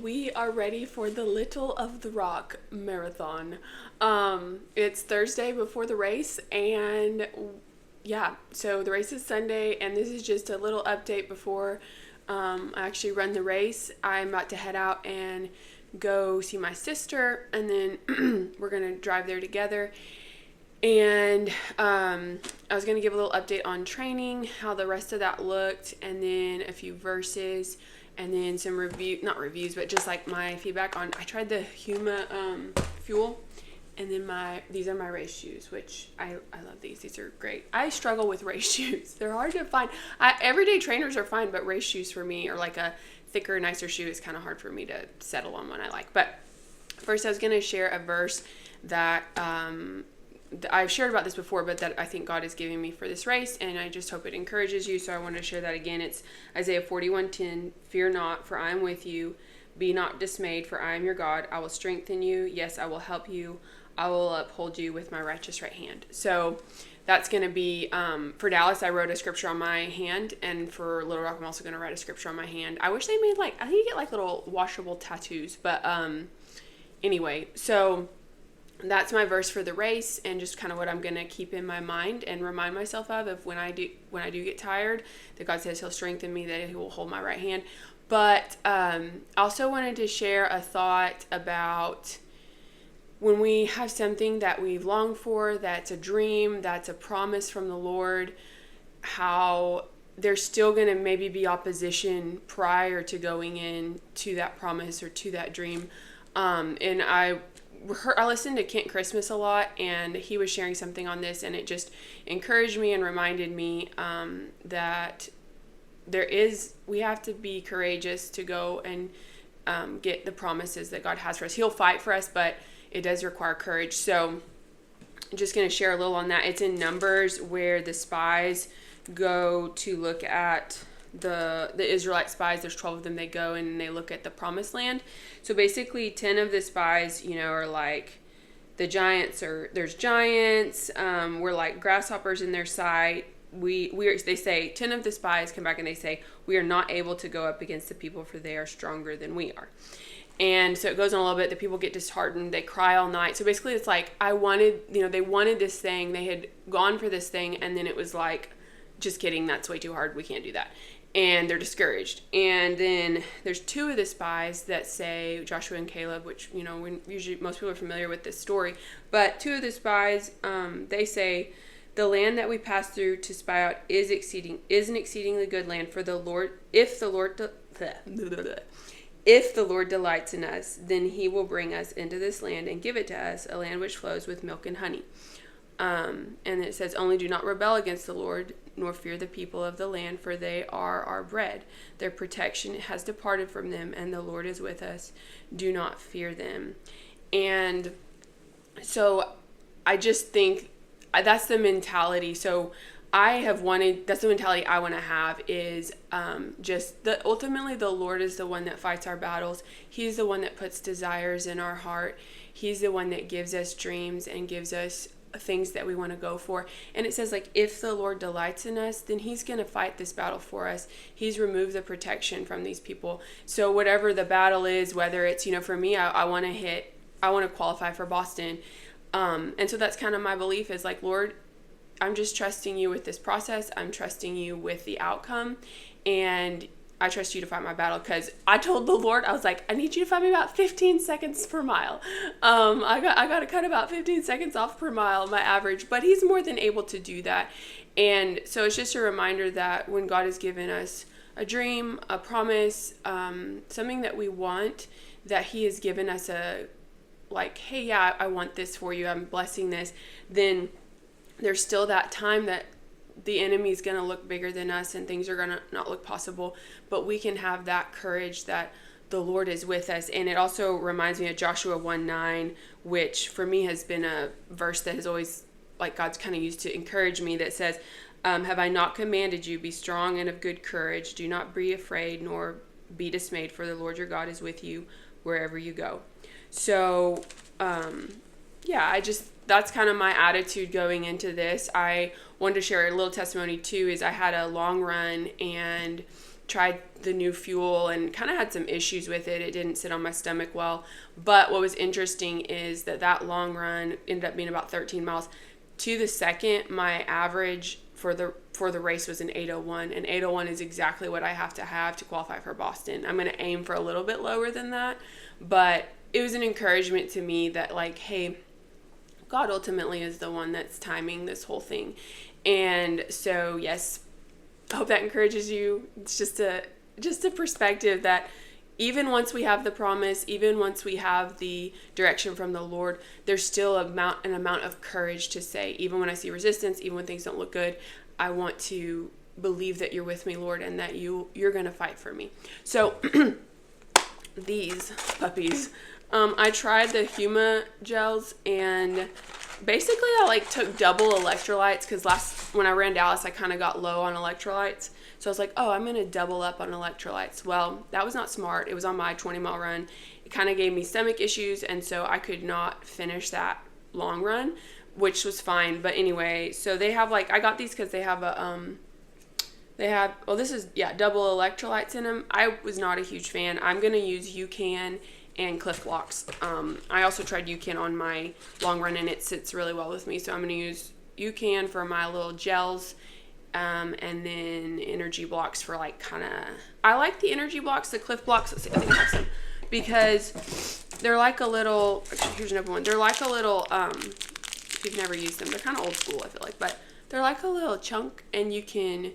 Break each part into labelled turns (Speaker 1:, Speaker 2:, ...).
Speaker 1: we are ready for the Little of the Rock marathon. It's Thursday before the race, and yeah, so the race is Sunday, and this is just a little update before I actually run the race. I'm about to head out and go see my sister, and then we're gonna drive there together. And I was going to give a little update on training, how the rest of that looked, and then a few verses, and then some not reviews, but just like my feedback on, I tried the Huma Fuel, and then these are my race shoes, which I love these. These are great. I struggle with race shoes. They're hard to find. Everyday trainers are fine, but race shoes for me, or like a thicker, nicer shoe, is kind of hard for me to settle on one I like. But first I was going to share a verse that I've shared about this before, but that I think God is giving me for this race, and I just hope it encourages you, so I want to share that again. It's Isaiah 41:10, "Fear not, for I am with you. Be not dismayed, for I am your God. I will strengthen you. Yes, I will help you. I will uphold you with my righteous right hand." So that's going to be, for Dallas, I wrote a scripture on my hand, and for Little Rock, I'm also going to write a scripture on my hand. I wish they made, I think you get little washable tattoos, but anyway, so that's my verse for the race, and just kind of what I'm going to keep in my mind and remind myself of when I do get tired, that God says he'll strengthen me, that he will hold my right hand. But also wanted to share a thought about when we have something that we've longed for, that's a dream, that's a promise from the Lord, how there's still going to maybe be opposition prior to going in to that promise or to that dream. And I listened to Kent Christmas a lot, and he was sharing something on this, and it just encouraged me and reminded me that we have to be courageous to go and get the promises that God has for us. He'll fight for us, but it does require courage. So I'm just going to share a little on that. It's in Numbers, where the spies go to look at the Israelite spies. There's 12 of them. They go and they look at the promised land. So basically 10 of the spies, are like the giants, or there's giants. We're like grasshoppers in their sight. They say 10 of the spies come back and they say, "We are not able to go up against the people, for they are stronger than we are." And so it goes on a little bit. The people get disheartened. They cry all night. So basically it's like, they wanted this thing. They had gone for this thing. And then it was like, just kidding. That's way too hard. We can't do that. And they're discouraged. And then there's 2 of the spies that say, Joshua and Caleb, which, usually most people are familiar with this story. But 2 of the spies, they say, "The land that we passed through to spy out is an exceedingly good land for the Lord. If the Lord delights in us, then he will bring us into this land and give it to us, a land which flows with milk and honey." And it says, "Only do not rebel against the Lord, nor fear the people of the land, for they are our bread. Their protection has departed from them, and the Lord is with us. Do not fear them." And so I just think that's the mentality. So that's the mentality I want to have, is ultimately the Lord is the one that fights our battles. He's the one that puts desires in our heart. He's the one that gives us dreams and gives us things that we want to go for. And it says, if the Lord delights in us, then he's going to fight this battle for us. He's removed the protection from these people. So whatever the battle is, whether it's, for me, I want to qualify for Boston. And so that's kind of my belief, is Lord, I'm just trusting you with this process. I'm trusting you with the outcome, and I trust you to fight my battle, because I told the Lord, I was like, I need you to fight me about 15 seconds per mile. I got to cut about 15 seconds off per mile, my average, but he's more than able to do that. And so it's just a reminder that when God has given us a dream, a promise, something that we want, that he has given us hey, yeah, I want this for you, I'm blessing this, then there's still that time that the enemy is going to look bigger than us, and things are going to not look possible, but we can have that courage that the Lord is with us. And it also reminds me of Joshua 1:9, which for me has been a verse that has always, God's kind of used to encourage me, that says, "Have I not commanded you, be strong and of good courage, do not be afraid nor be dismayed, for the Lord your God is with you wherever you go." So that's kind of my attitude going into this. I wanted to share a little testimony too, is I had a long run, and tried the new fuel and kind of had some issues with it. It didn't sit on my stomach well. But what was interesting is that long run ended up being about 13 miles. To the second, my average for the race was an 8:01, and 8:01 is exactly what I have to qualify for Boston. I'm going to aim for a little bit lower than that, but it was an encouragement to me that, like, hey, God ultimately is the one that's timing this whole thing. And so, yes, I hope that encourages you. It's just a perspective that even once we have the promise, even once we have the direction from the Lord, there's still an amount of courage to say, even when I see resistance, even when things don't look good, I want to believe that you're with me, Lord, and that you're going to fight for me. So these puppies, I tried the Huma gels, and basically I took double electrolytes because when I ran Dallas, I kind of got low on electrolytes. So I was like, oh, I'm going to double up on electrolytes. Well, that was not smart. It was on my 20-mile run. It kind of gave me stomach issues, and so I could not finish that long run, which was fine. But anyway, so they have I got these because they have this is double electrolytes in them. I was not a huge fan. I'm going to use UCAN and Cliff Blocks. I also tried UCAN on my long run, and it sits really well with me. So I'm going to use UCAN for my little gels, and then energy blocks for I like the energy blocks, the Cliff Blocks. Let's see, I think I have some, because they're like a little, actually here's another one. They're like a little, if you've never used them, they're kind of old school, I feel like, but they're like a little chunk, and you can,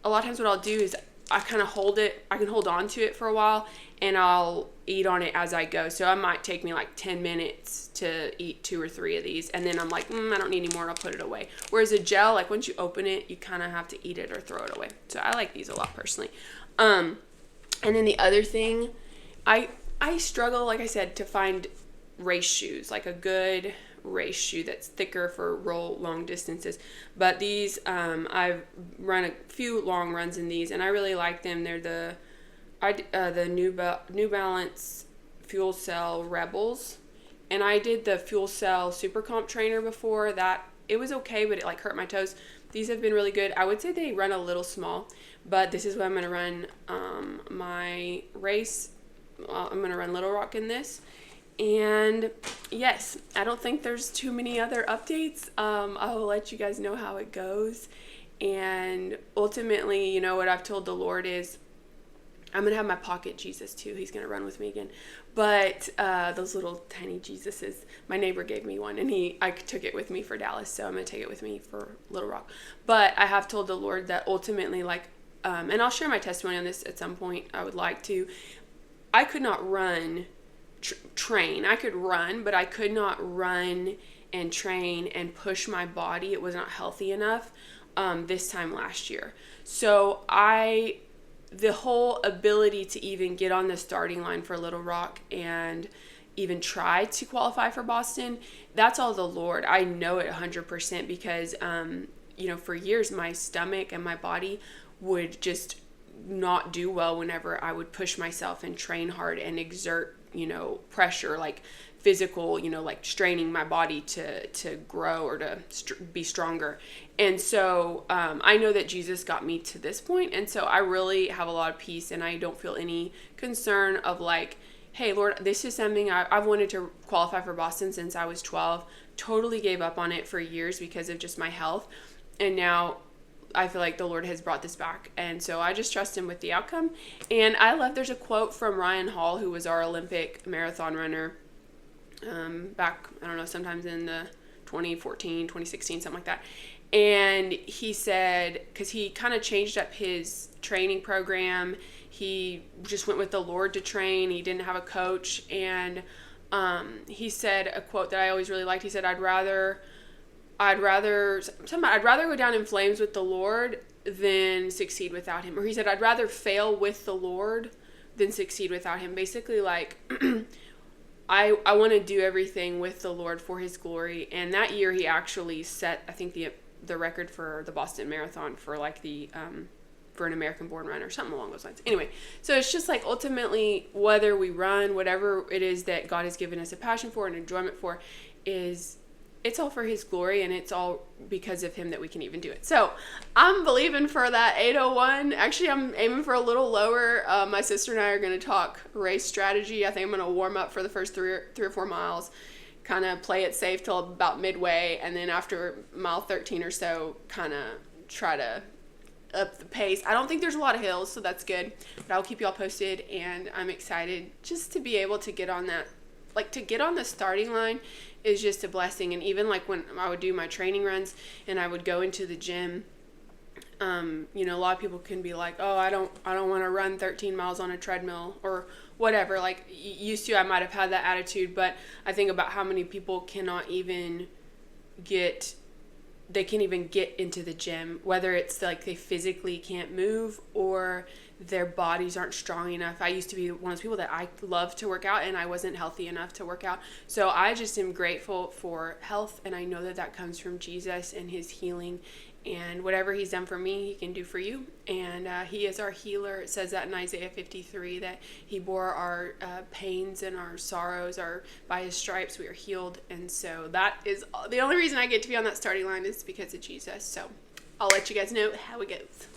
Speaker 1: a lot of times what I'll do is I kind of hold it, I can hold on to it for a while, and I'll eat on it as I go. So it might take me 10 minutes to eat 2 or 3 of these, and then I'm like, I don't need any more, and I'll put it away. Whereas a gel, once you open it, you kind of have to eat it or throw it away. So I like these a lot personally. And then the other thing, I struggle, like I said, to find race shoes, a good race shoe that's thicker for long distances. But these, I've run a few long runs in these, and I really like them. They're the New Balance Fuel Cell Rebels, and I did the Fuel Cell Super Comp Trainer before. That it was okay, but it hurt my toes. These have been really good. I would say they run a little small, but this is what I'm going to run my race. I'm going to run Little Rock in this. And yes, I don't think there's too many other updates. I will let you guys know how it goes. And ultimately, what I've told the Lord is I'm going to have my pocket Jesus too. He's going to run with me again. But those little tiny Jesuses, my neighbor gave me one, and I took it with me for Dallas, so I'm going to take it with me for Little Rock. But I have told the Lord that ultimately, and I'll share my testimony on this at some point. I would like to. I could not run, train. I could run, but I could not run and train and push my body. It was not healthy enough this time last year. So the whole ability to even get on the starting line for Little Rock and even try to qualify for Boston, that's all the Lord. I know it 100% because, for years my stomach and my body would just not do well whenever I would push myself and train hard and exert, pressure, physical, straining my body to grow or to be stronger. And so I know that Jesus got me to this point, and so I really have a lot of peace, and I don't feel any concern of hey, Lord, this is something I've wanted to qualify for Boston since I was 12. Totally gave up on it for years because of just my health, and now I feel like the Lord has brought this back, and so I just trust him with the outcome. And there's a quote from Ryan Hall, who was our Olympic marathon runner back, I don't know, sometimes in the 2014, 2016, something like that. And he said, because he kind of changed up his training program, he just went with the Lord to train. He didn't have a coach. And he said a quote that I always really liked. He said, I'd rather go down in flames with the Lord than succeed without him. Or he said, I'd rather fail with the Lord than succeed without him. Basically, I want to do everything with the Lord for his glory. And that year he actually set, I think, the record for the Boston Marathon for for an American-born runner, something along those lines. Anyway, so it's just ultimately, whether we run, whatever it is that God has given us a passion for and enjoyment for, is it's all for his glory, and it's all because of him that we can even do it. So I'm believing for that 8:01. Actually, I'm aiming for a little lower. My sister and I are going to talk race strategy. I think I'm going to warm up for the first three or 4 miles, kind of play it safe till about midway, and then after mile 13 or so, kind of try to up the pace. I don't think there's a lot of hills, so that's good, but I'll keep y'all posted, and I'm excited just to be able to get on that. Like, to get on the starting line is just a blessing. And even like when I would do my training runs and I would go into the gym, you know, a lot of people can be like, oh, I don't want to run 13 miles on a treadmill or whatever. Like, used to, I might have had that attitude, but I think about how many people cannot even get into the gym, whether it's like they physically can't move or their bodies aren't strong enough. I used to be one of those people that I love to work out, and I wasn't healthy enough to work out. So I just am grateful for health, and I know that that comes from Jesus and his healing, and whatever he's done for me, he can do for you. And he is our healer. It says that in Isaiah 53, that he bore our pains and our sorrows, by his stripes we are healed. And so that is the only reason I get to be on that starting line is because of Jesus. So I'll let you guys know how it goes.